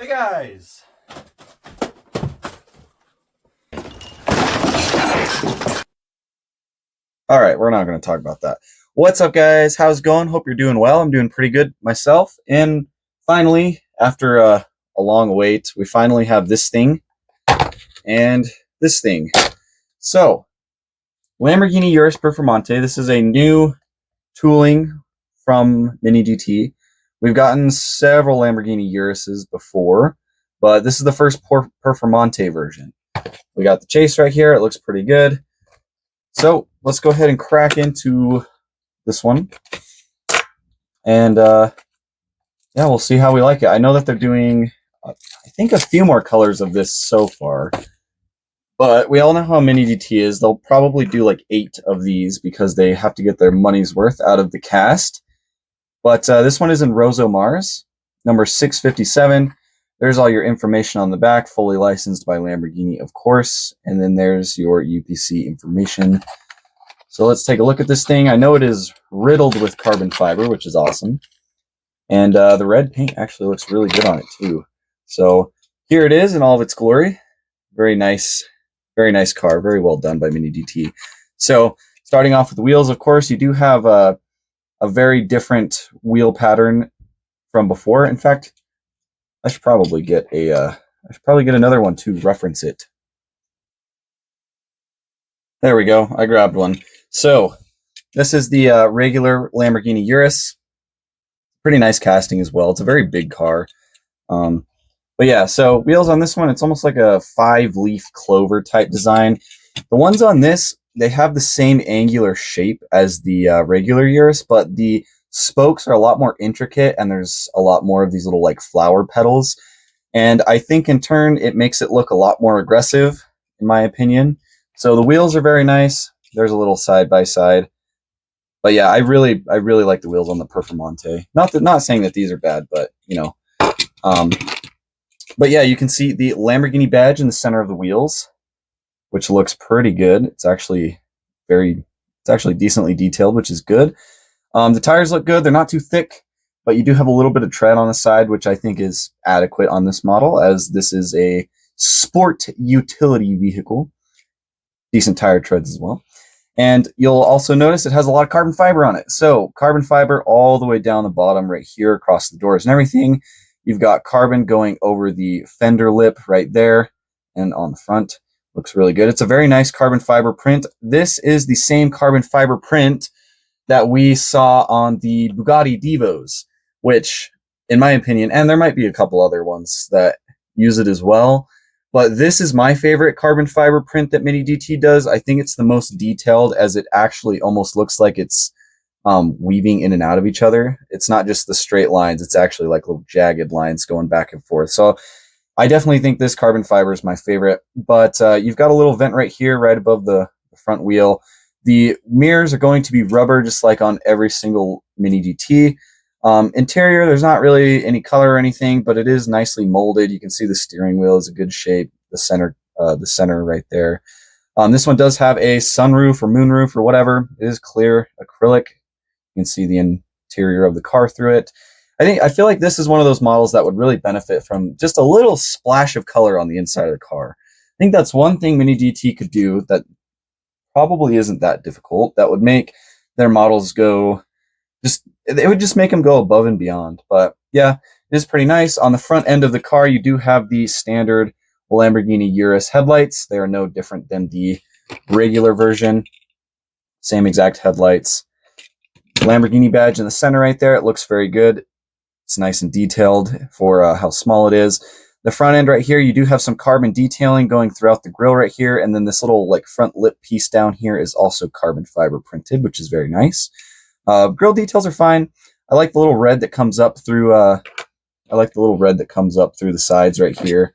Hey guys! Alright, we're not going to talk about that. What's up guys? How's it going? Hope you're doing well. I'm doing pretty good myself. And finally, after a long wait, we finally have this thing and this thing. So, Lamborghini Urus Performante. This is a new tooling from Mini GT. We've gotten several Lamborghini Uruses before, but this is the first Performante version. We got the chase right here. It looks pretty good. So let's go ahead and crack into this one. And yeah, we'll see how we like it. I know that they're doing, I think, a few more colors of this so far. But we all know how Mini GT is. They'll probably do like 8 of these because they have to get their money's worth out of the cast. But this one is in Rosso Mars, number 657. There's all your information on the back, fully licensed by Lamborghini, of course. And then there's your UPC information. So let's take a look at this thing. I know it is riddled with carbon fiber, which is awesome. And the red paint actually looks really good on it, too. So here it is in all of its glory. Very nice car. Very well done by Mini GT. So starting off with the wheels, of course, you do have a very different wheel pattern from before. In fact, I should probably get another one to reference it. There we go. I grabbed one. So this is the regular Lamborghini Urus. Pretty nice casting as well. It's a very big car. But yeah, so wheels on this one, it's almost like a 5-leaf clover type design. The ones on this, they have the same angular shape as the regular Urus, but the spokes are a lot more intricate, and there's a lot more of these little like flower petals. And I think in turn, it makes it look a lot more aggressive, in my opinion. So the wheels are very nice. There's a little side-by-side. But yeah, I really like the wheels on the Performante. Not saying that these are bad, but you know. But yeah, you can see the Lamborghini badge in the center of the wheels, which looks pretty good. It's actually decently detailed, which is good. The tires look good. They're not too thick, but you do have a little bit of tread on the side, which I think is adequate on this model, as this is a sport utility vehicle. Decent tire treads as well. And you'll also notice it has a lot of carbon fiber on it. So carbon fiber all the way down the bottom right here across the doors and everything. You've got carbon going over the fender lip right there and on the front. Looks really good. It's a very nice carbon fiber print. This is the same carbon fiber print that we saw on the Bugatti Divos, which, in my opinion, and there might be a couple other ones that use it as well, but this is my favorite carbon fiber print that Mini GT does. I think it's the most detailed, as it actually almost looks like it's weaving in and out of each other. It's not just the straight lines. It's actually like little jagged lines going back and forth. So I definitely think this carbon fiber is my favorite. But you've got a little vent right here, right above the front wheel. The mirrors are going to be rubber, just like on every single Mini GT. Interior, there's not really any color or anything, but it is nicely molded. You can see the steering wheel is a good shape. The center right there. This one does have a sunroof or moonroof or whatever. It is clear acrylic. You can see the interior of the car through it. I feel like this is one of those models that would really benefit from just a little splash of color on the inside of the car. I think that's one thing Mini GT could do that probably isn't that difficult. That would make their models go it would just make them go above and beyond. But yeah, it is pretty nice. On the front end of the car, you do have the standard Lamborghini Urus headlights. They are no different than the regular version. Same exact headlights. Lamborghini badge in the center right there. It looks very good. It's nice and detailed for how small it is. The front end right here, you do have some carbon detailing going throughout the grille right here. And then this little like front lip piece down here is also carbon fiber printed, which is very nice. Grille details are fine. I like the little red that comes up through. The sides right here.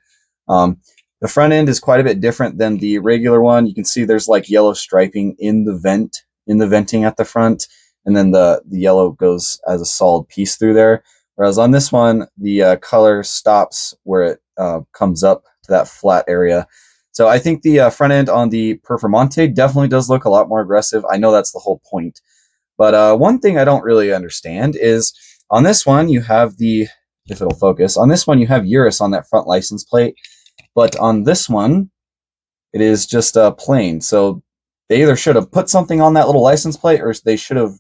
The front end is quite a bit different than the regular one. You can see there's like yellow striping in the venting at the front, and then the yellow goes as a solid piece through there. Whereas on this one, the color stops where it comes up to that flat area. So I think the front end on the Performante definitely does look a lot more aggressive. I know that's the whole point. But one thing I don't really understand is on this one, you have the if it'll focus. On this one, you have Urus on that front license plate, but on this one, it is just plain. So they either should have put something on that little license plate, or they should have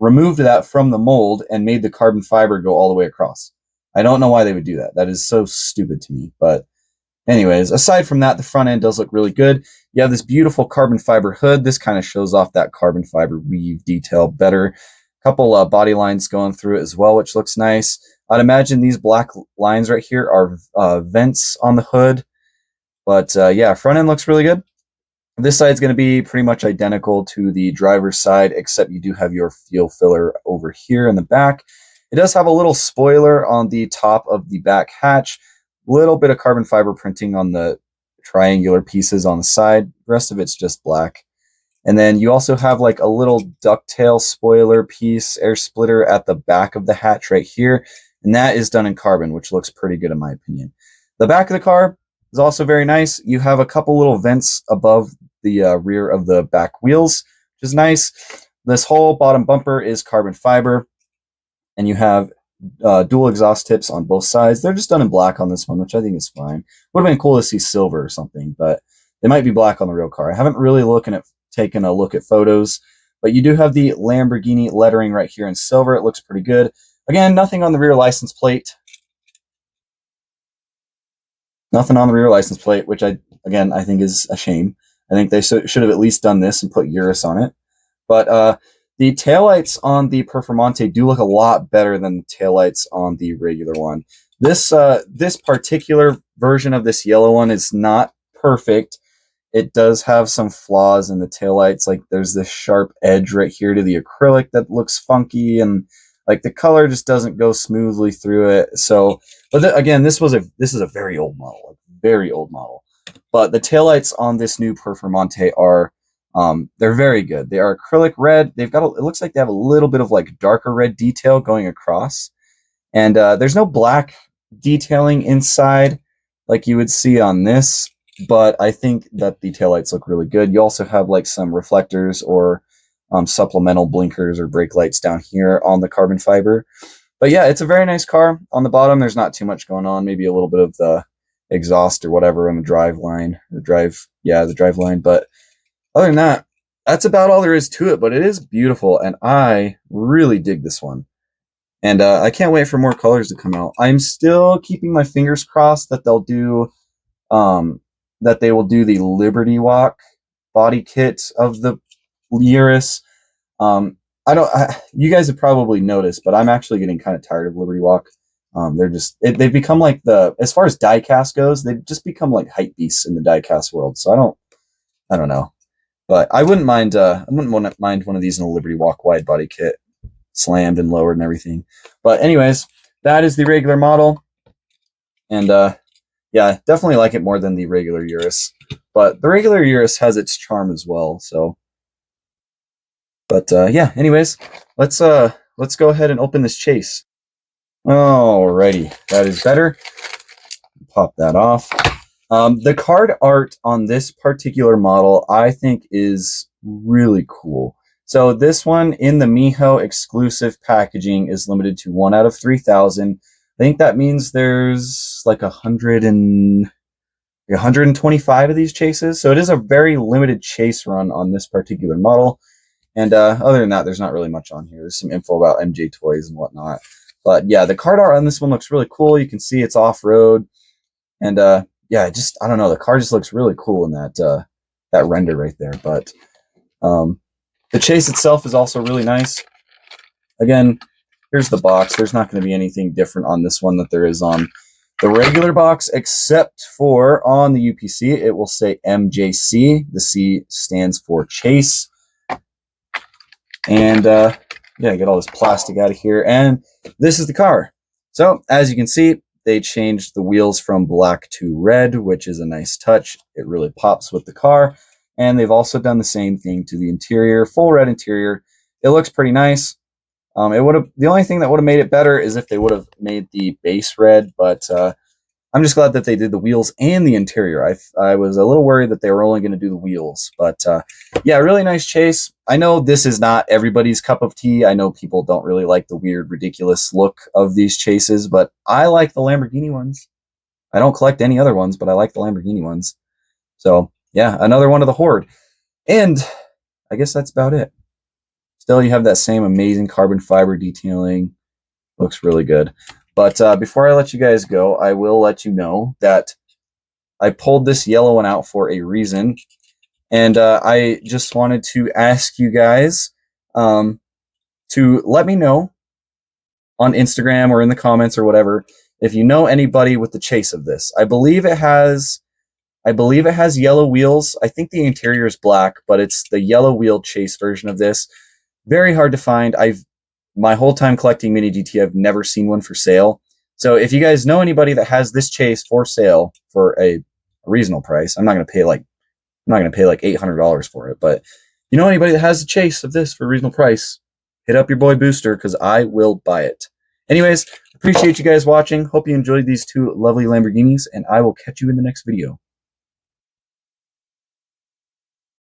removed that from the mold and made the carbon fiber go all the way across. I don't know why they would do that. That is so stupid to me. But anyways, aside from that, the front end does look really good. You have this beautiful carbon fiber hood. This kind of shows off that carbon fiber weave detail better. A couple body lines going through it as well, which looks nice. I'd imagine these black lines right here are vents on the hood. But yeah, front end looks really good. This side's going to be pretty much identical to the driver's side, except you do have your fuel filler over here in the back. It does have a little spoiler on the top of the back hatch. Little bit of carbon fiber printing on the triangular pieces on the side. The rest of it's just black. And then you also have like a little ducktail spoiler piece, air splitter at the back of the hatch right here. And that is done in carbon, which looks pretty good in my opinion. The back of the car is also very nice. You have a couple little vents above the rear of the back wheels, which is nice. This whole bottom bumper is carbon fiber, and you have dual exhaust tips on both sides. They're just done in black on this one, which I think is fine. Would have been cool to see silver or something, but they might be black on the real car. I haven't really taken a look at photos, but you do have the Lamborghini lettering right here in silver. It looks pretty good. Again, nothing on the rear license plate. Nothing on the rear license plate, which I think is a shame. I think they should have at least done this and put Urus on it. But the taillights on the Performante do look a lot better than the taillights on the regular one. This particular version of this yellow one is not perfect. It does have some flaws in the taillights. Like there's this sharp edge right here to the acrylic that looks funky, and like the color just doesn't go smoothly through it. So, but again, this is a very old model, like very old model. But the taillights on this new Performante are they're very good. They are acrylic red. It looks like they have a little bit of like darker red detail going across, and there's no black detailing inside like you would see on this. But I think that the taillights look really good. You also have like some reflectors or supplemental blinkers or brake lights down here on the carbon fiber. But yeah, it's a very nice car. On the bottom, there's not too much going on. Maybe a little bit of the exhaust or whatever in the drive line. The drive line. But other than that, that's about all there is to it. But it is beautiful, and I really dig this one. And I can't wait for more colors to come out. I'm still keeping my fingers crossed that they will do the Liberty Walk body kit of the Urus. You guys have probably noticed, but I'm actually getting kind of tired of Liberty Walk. They've become like as far as diecast goes, they've just become like hype beasts in the diecast world. So I don't know, but I wouldn't mind one of these in a Liberty Walk wide body kit, slammed and lowered and everything. But anyways, that is the regular model, and yeah, definitely like it more than the regular Urus. But the regular Urus has its charm as well. So, but yeah. Anyways, let's go ahead and open this chase. Alrighty, that is better. Pop that off. The card art on this particular model, I think, is really cool. So this one in the Miho exclusive packaging is limited to 1 out of 3,000. I think that means there's like 125 of these chases. So it is a very limited chase run on this particular model. And other than that, there's not really much on here. There's some info about MJ toys and whatnot. But yeah, the card art on this one looks really cool. You can see it's off-road. And yeah, I don't know. The car just looks really cool in that render right there. But the chase itself is also really nice. Again, here's the box. There's not going to be anything different on this one that there is on the regular box, except for on the UPC, it will say MJC. The C stands for Chase. And yeah, get all this plastic out of here. And this is the car. So as you can see, they changed the wheels from black to red, which is a nice touch. It really pops with the car. And they've also done the same thing to the interior, full red interior. It looks pretty nice. The only thing that would have made it better is if they would have made the base red, but I'm just glad that they did the wheels and the interior. I was a little worried that they were only going to do the wheels, but yeah, really nice chase. I know this is not everybody's cup of tea. I know people don't really like the weird, ridiculous look of these chases, but I like the Lamborghini ones. I don't collect any other ones, but I like the Lamborghini ones. So yeah, another one of the horde. And I guess that's about it. Still, you have that same amazing carbon fiber detailing. Looks really good. But before I let you guys go, I will let you know that I pulled this yellow one out for a reason. And I just wanted to ask you guys to let me know on Instagram or in the comments or whatever if you know anybody with the chase of this. I believe it has yellow wheels. I think the interior is black, but it's the yellow wheel chase version of this. Very hard to find. My whole time collecting Mini GT, I've never seen one for sale. So if you guys know anybody that has this chase for sale for a reasonable price, I'm not going to pay like $800 for it, but you know anybody that has a chase of this for a reasonable price, hit up your boy Booster because I will buy it. Anyways, appreciate you guys watching. Hope you enjoyed these two lovely Lamborghinis, and I will catch you in the next video.